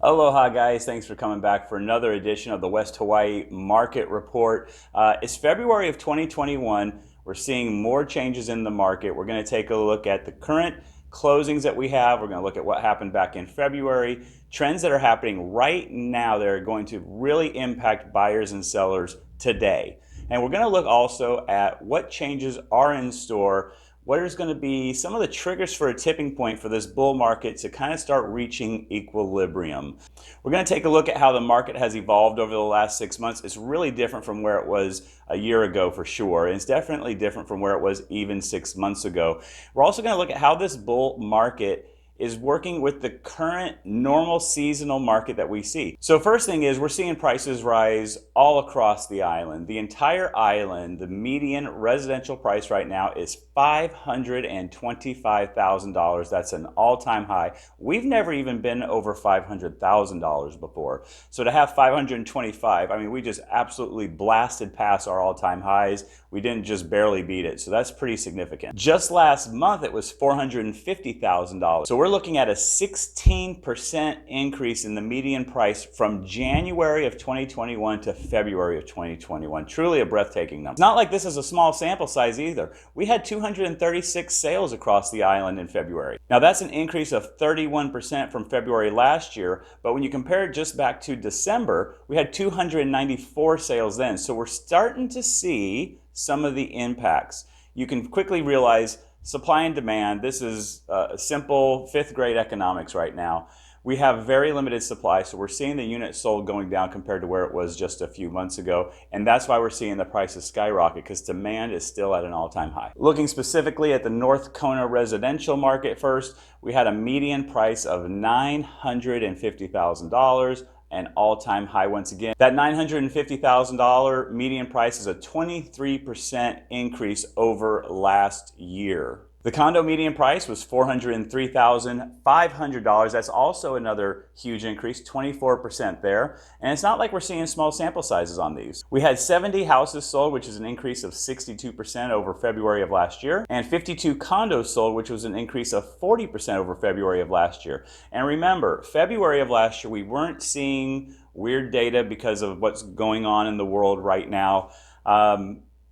Aloha guys, thanks for coming back for another edition of the West Hawaii Market Report. It's February of 2021. We're seeing more changes in the market. We're going to take a look at the current closings that we have. We're going to look at what happened back in February, trends that are happening right now that are going to really impact buyers and sellers today. And we're going to look also at what changes are in store. What is going to be some of the triggers for a tipping point for this bull market to kind of start reaching equilibrium. We're going to take a look at how the market has evolved over the last 6 months. It's really different from where it was a year ago for sure. It's definitely different from where it was even 6 months ago. We're also going to look at how this bull market is working with the current normal seasonal market that we see. So first thing is we're seeing prices rise all across the island. The entire island, the median residential price right now is $525,000. That's an all-time high. We've never even been over $500,000 before. So to have 525, I mean, we just absolutely blasted past our all-time highs. We didn't just barely beat it. So that's pretty significant. Just last month, it was $450,000. So we're looking at a 16% increase in the median price from January of 2021 to February of 2021. Truly a breathtaking number. It's not like this is a small sample size either. We had 236 sales across the island in February. Now that's an increase of 31% from February last year, but when you compare it just back to December, we had 294 sales then. So we're starting to see some of the impacts. You can quickly realize supply and demand. This is simple fifth grade economics right now. We have very limited supply, so we're seeing the units sold going down compared to where it was just a few months ago, and that's why we're seeing the prices skyrocket, because demand is still at an all-time high. Looking specifically at the North Kona residential market first, we had a median price of $950,000. An all-time high once again. That $950,000 median price is a 23% increase over last year. The condo median price was $403,500. That's also another huge increase, 24% there. And it's not like we're seeing small sample sizes on these. We had 70 houses sold, which is an increase of 62% over February of last year, and 52 condos sold, which was an increase of 40% over February of last year. And remember, February of last year, we weren't seeing weird data because of what's going on in the world right now.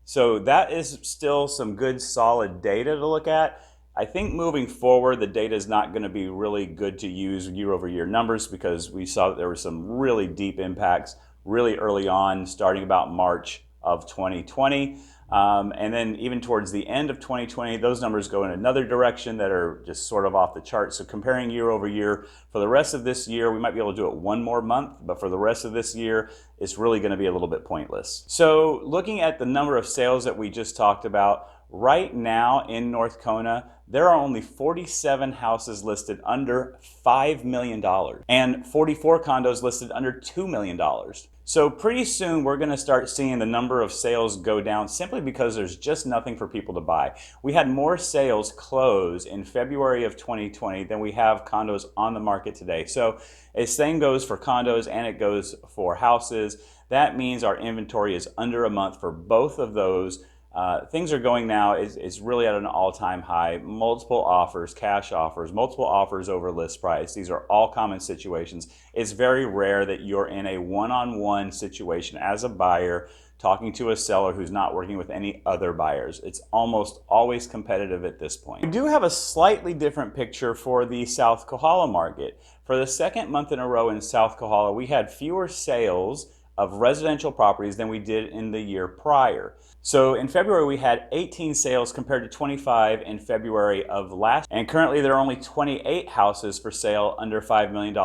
So that is still some good solid data to look at. I think moving forward, the data is not going to be really good to use year over year numbers because we saw that there were some really deep impacts really early on, starting about March of 2020. And then even towards the end of 2020, those numbers go in another direction that are just sort of off the chart. So comparing year over year, for the rest of this year, we might be able to do it one more month, but for the rest of this year, it's really going to be a little bit pointless. So looking at the number of sales that we just talked about, right now in North Kona, there are only 47 houses listed under $5 million and 44 condos listed under $2 million. So pretty soon we're going to start seeing the number of sales go down simply because there's just nothing for people to buy. We had more sales close in February of 2020 than we have condos on the market today. So the same goes for condos and it goes for houses. That means our inventory is under a month for both of those. Things are going now is really at an all-time high. Multiple offers, cash offers, multiple offers over list price. These are all common situations. It's very rare that you're in a one-on-one situation as a buyer talking to a seller who's not working with any other buyers. It's almost always competitive at this point. We do have a slightly different picture for the South Kohala market. For the second month in a row in South Kohala, we had fewer sales of residential properties than we did in the year prior. So in February we had 18 sales compared to 25 in February of last year. And currently there are only 28 houses for sale under $5 million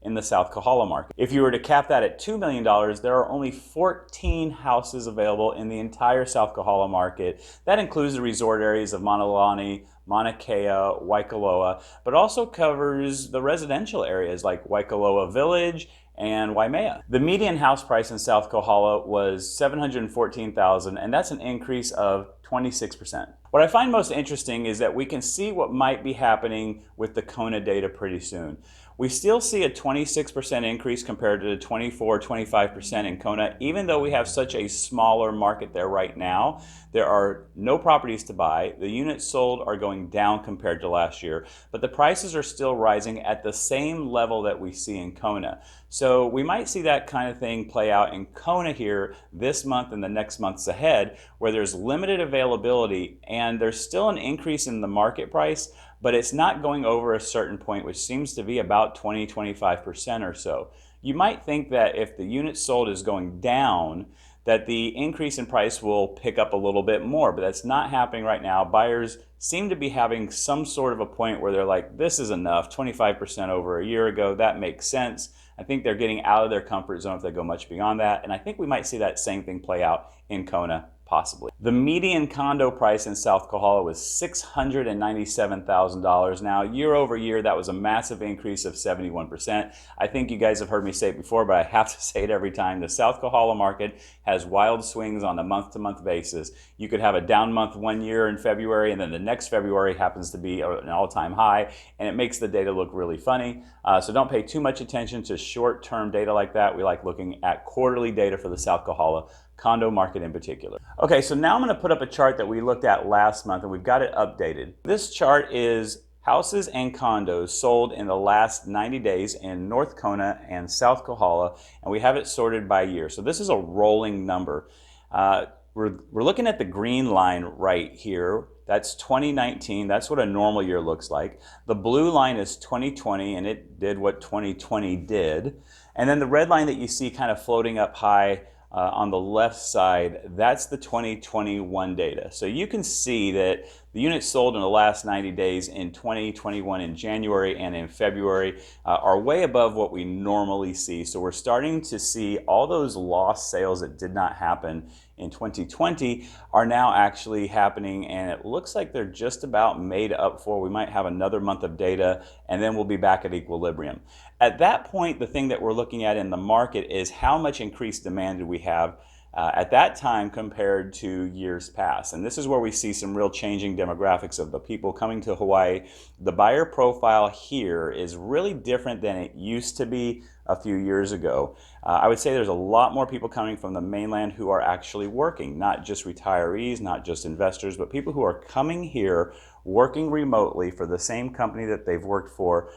in the South Kohala market. If you were to cap that at $2 million, there are only 14 houses available in the entire South Kohala market. That includes the resort areas of Manalani, Mauna Kea, Waikoloa, but also covers the residential areas like Waikoloa Village and Waimea. The median house price in South Kohala was $714,000, and that's an increase of 26%. What I find most interesting is that we can see what might be happening with the Kona data pretty soon. We still see a 26% increase compared to the 24-25% in Kona. Even though we have such a smaller market there right now, there are no properties to buy. The units sold are going down compared to last year, but the prices are still rising at the same level that we see in Kona. So we might see that kind of thing play out in Kona here this month and the next months ahead, where there's limited availability and there's still an increase in the market price, but it's not going over a certain point, which seems to be about 20-25% or so. You might think that if the units sold is going down, that the increase in price will pick up a little bit more, but that's not happening right now. Buyers seem to be having some sort of a point where they're like, this is enough, 25% over a year ago, that makes sense. I think they're getting out of their comfort zone if they go much beyond that, and I think we might see that same thing play out in Kona, possibly. The median condo price in South Kohala was $697,000. Now, year over year, that was a massive increase of 71%. I think you guys have heard me say it before, but I have to say it every time. The South Kohala market has wild swings on a month-to-month basis. You could have a down month one year in February, and then the next February happens to be an all-time high, and it makes the data look really funny. So don't pay too much attention to short-term data like that. We like looking at quarterly data for the South Kohala condo market in particular. Okay, so now I'm going to put up a chart that we looked at last month, and we've got it updated. This chart is houses and condos sold in the last 90 days in North Kona and South Kohala, and we have it sorted by year. So this is a rolling number. We're looking at the green line right here. That's 2019. That's what a normal year looks like. The blue line is 2020, and it did what 2020 did. And then the red line that you see kind of floating up high on the left side, that's the 2021 data. So you can see that the units sold in the last 90 days in 2021 in January and in February are way above what we normally see. So we're starting to see all those lost sales that did not happen in 2020 are now actually happening, and it looks like they're just about made up for. We might have another month of data, and then we'll be back at equilibrium. At that point, the thing that we're looking at in the market is how much increased demand do we have at that time compared to years past. And this is where we see some real changing demographics of the people coming to Hawaii. The buyer profile here is really different than it used to be a few years ago. I would say there's a lot more people coming from the mainland who are actually working, not just retirees, not just investors, but people who are coming here working remotely for the same company that they've worked for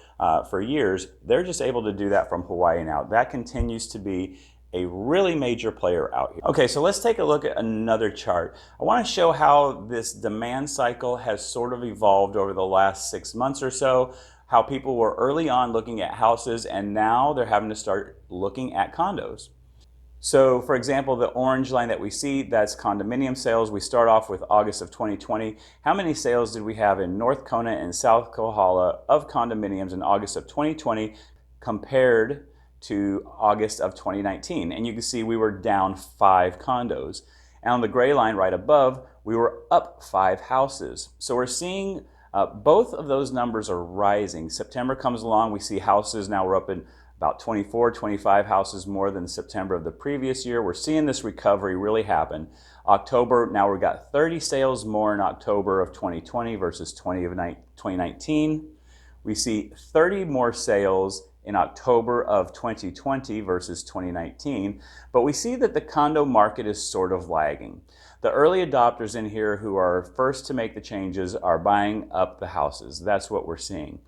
years. They're just able to do that from Hawaii now. That continues to be a really major player out here. Okay, so let's take a look at another chart. I want to show how this demand cycle has sort of evolved over the last 6 months or so, how people were early on looking at houses and now they're having to start looking at condos. So for example, the orange line that we see, that's condominium sales. We start off with August of 2020. How many sales did we have in North Kona and South Kohala of condominiums in August of 2020 compared to August of 2019? And you can see we were down 5 condos. And on the gray line right above, we were up 5 houses. So we're seeing both of those numbers are rising. September comes along, we see houses, now we're up in about 24, 25 houses more than September of the previous year. We're seeing this recovery really happen. October, now we've got 30 sales more in October of 2020 versus 2019. We see 30 more sales in October of 2020 versus 2019, but we see that the condo market is sort of lagging. The early adopters in here who are first to make the changes are buying up the houses. That's what we're seeing.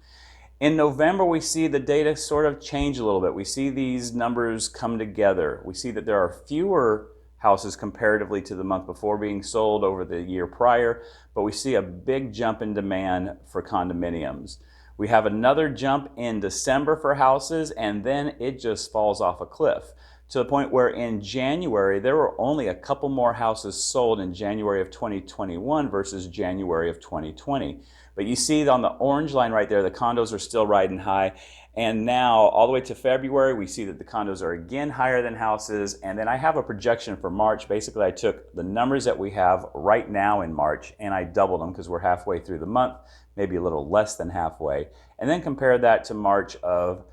In November, we see the data sort of change a little bit. We see these numbers come together. We see that there are fewer houses comparatively to the month before being sold over the year prior, but we see a big jump in demand for condominiums. We have another jump in December for houses, and then it just falls off a cliff to the point where in January, there were only a couple more houses sold in January of 2021 versus January of 2020. But you see on the orange line right there, the condos are still riding high. And now all the way to February, we see that the condos are again higher than houses. And then I have a projection for March. Basically, I took the numbers that we have right now in March and I doubled them because we're halfway through the month, maybe a little less than halfway. And then compare that to March of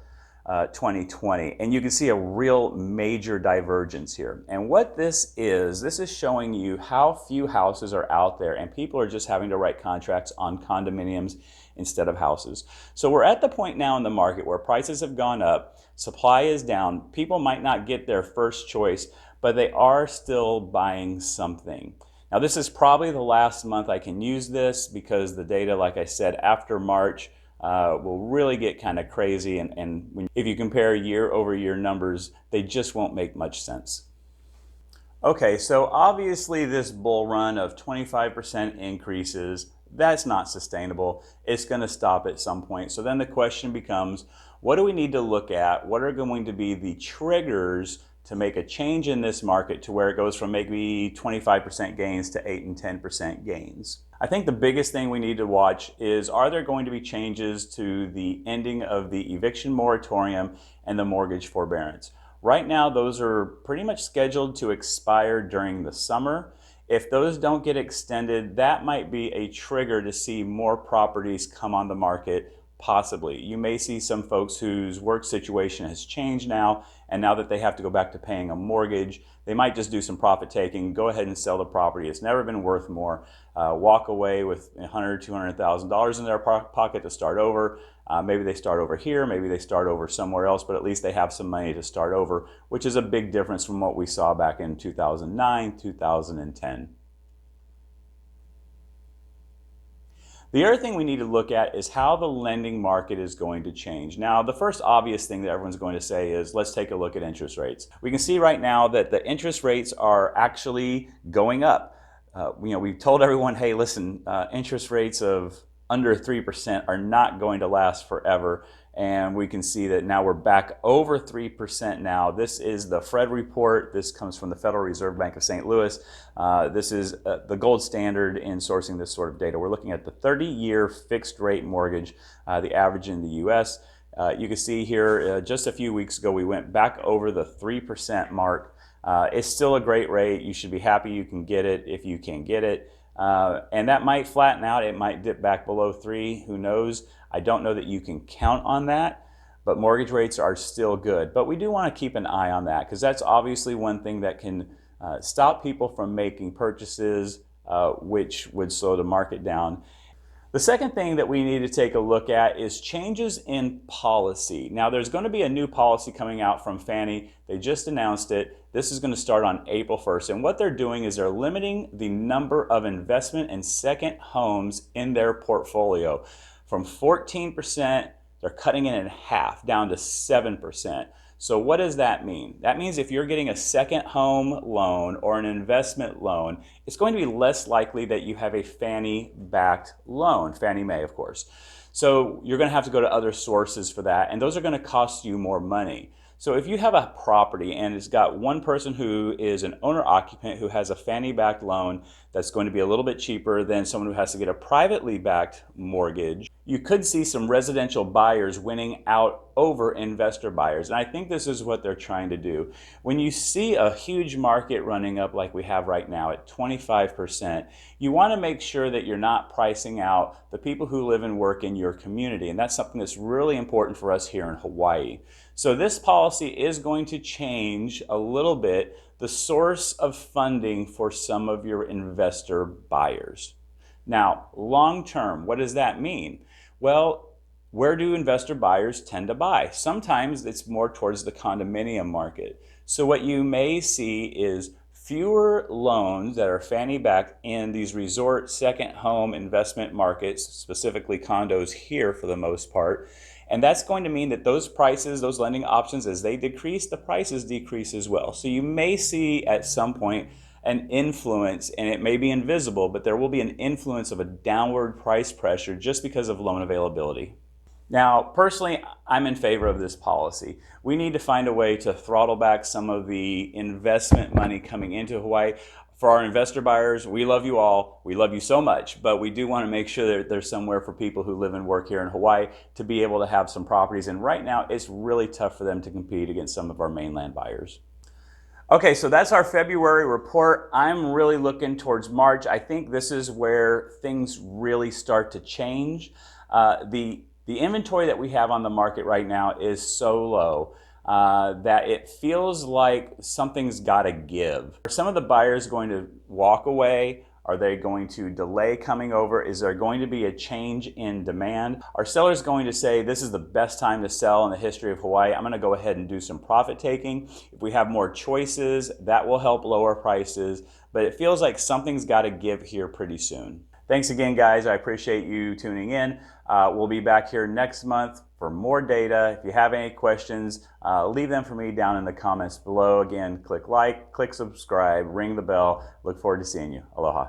2020, and you can see a real major divergence here. And what this is showing you how few houses are out there, and people are just having to write contracts on condominiums instead of houses. So we're at the point now in the market where prices have gone up, supply is down, people might not get their first choice, but they are still buying something. Now this is probably the last month I can use this because the data, like I said, after March will really get kind of crazy, and if you compare year-over-year numbers, they just won't make much sense. Okay, so obviously this bull run of 25% increases, that's not sustainable. It's going to stop at some point. So then the question becomes, what do we need to look at? What are going to be the triggers to make a change in this market to where it goes from maybe 25% gains to 8 and 10% gains? I think the biggest thing we need to watch is, are there going to be changes to the ending of the eviction moratorium and the mortgage forbearance? Right now, those are pretty much scheduled to expire during the summer. If those don't get extended, that might be a trigger to see more properties come on the market. Possibly. You may see some folks whose work situation has changed now, and now that they have to go back to paying a mortgage, they might just do some profit taking, go ahead and sell the property. It's never been worth more. Walk away with $100,000, $200,000 in their pocket to start over. Maybe they start over here, maybe they start over somewhere else, but at least they have some money to start over, which is a big difference from what we saw back in 2009, 2010. The other thing we need to look at is how the lending market is going to change. Now, the first obvious thing that everyone's going to say is, let's take a look at interest rates. We can see right now that the interest rates are actually going up. We've told everyone, hey, listen, interest rates of under 3% are not going to last forever. And we can see that now we're back over 3% now. This is the Fred report. This comes from the Federal Reserve Bank of St. Louis. This is the gold standard in sourcing this sort of data. We're looking at the 30-year fixed rate mortgage, the average in the US. You can see here just a few weeks ago we went back over the 3% mark. It's still a great rate. You should be happy you can get it if you can get it. And that might flatten out. It might dip back below 3. Who knows? I don't know that you can count on that, but mortgage rates are still good. But we do want to keep an eye on that because that's obviously one thing that can stop people from making purchases, which would slow the market down. The second thing that we need to take a look at is changes in policy. Now, there's going to be a new policy coming out from Fannie. They just announced it. This is going to start on April 1st. And what they're doing is they're limiting the number of investment and second homes in their portfolio. From 14%, they're cutting it in half, down to 7%. So what does that mean? That means if you're getting a second home loan or an investment loan, it's going to be less likely that you have a Fannie-backed loan, Fannie Mae, of course. So you're going to have to go to other sources for that, and those are going to cost you more money. So if you have a property and it's got one person who is an owner-occupant who has a Fannie-backed loan that's going to be a little bit cheaper than someone who has to get a privately backed mortgage, you could see some residential buyers winning out over investor buyers. And I think this is what they're trying to do. When you see a huge market running up like we have right now at 25%, you want to make sure that you're not pricing out the people who live and work in your community. And that's something that's really important for us here in Hawaii. So this policy is going to change a little bit the source of funding for some of your investor buyers. Now, long term, what does that mean? Well, where do investor buyers tend to buy? Sometimes it's more towards the condominium market. So what you may see is fewer loans that are Fannie-backed in these resort second home investment markets, specifically condos here for the most part. And that's going to mean that those prices, those lending options, as they decrease, the prices decrease as well. So you may see at some point an influence, and it may be invisible, but there will be an influence of a downward price pressure just because of loan availability. Now, personally, I'm in favor of this policy. We need to find a way to throttle back some of the investment money coming into Hawaii. For our investor buyers, we love you all. We love you so much, but we do want to make sure that there's somewhere for people who live and work here in Hawaii to be able to have some properties. And right now, it's really tough for them to compete against some of our mainland buyers. Okay, so that's our February report. I'm really looking towards March. I think this is where things really start to change. The inventory that we have on the market right now is so low that it feels like something's got to give. Are some of the buyers going to walk away? Are they going to delay coming over? Is there going to be a change in demand? Are sellers going to say, this is the best time to sell in the history of Hawaii, I'm going to go ahead and do some profit taking? If we have more choices, that will help lower prices, but it feels like something's got to give here pretty soon. Thanks again, guys. I appreciate you tuning in. We'll be back here next month for more data. If you have any questions, leave them for me down in the comments below. Again, click like, click subscribe, ring the bell. Look forward to seeing you. Aloha.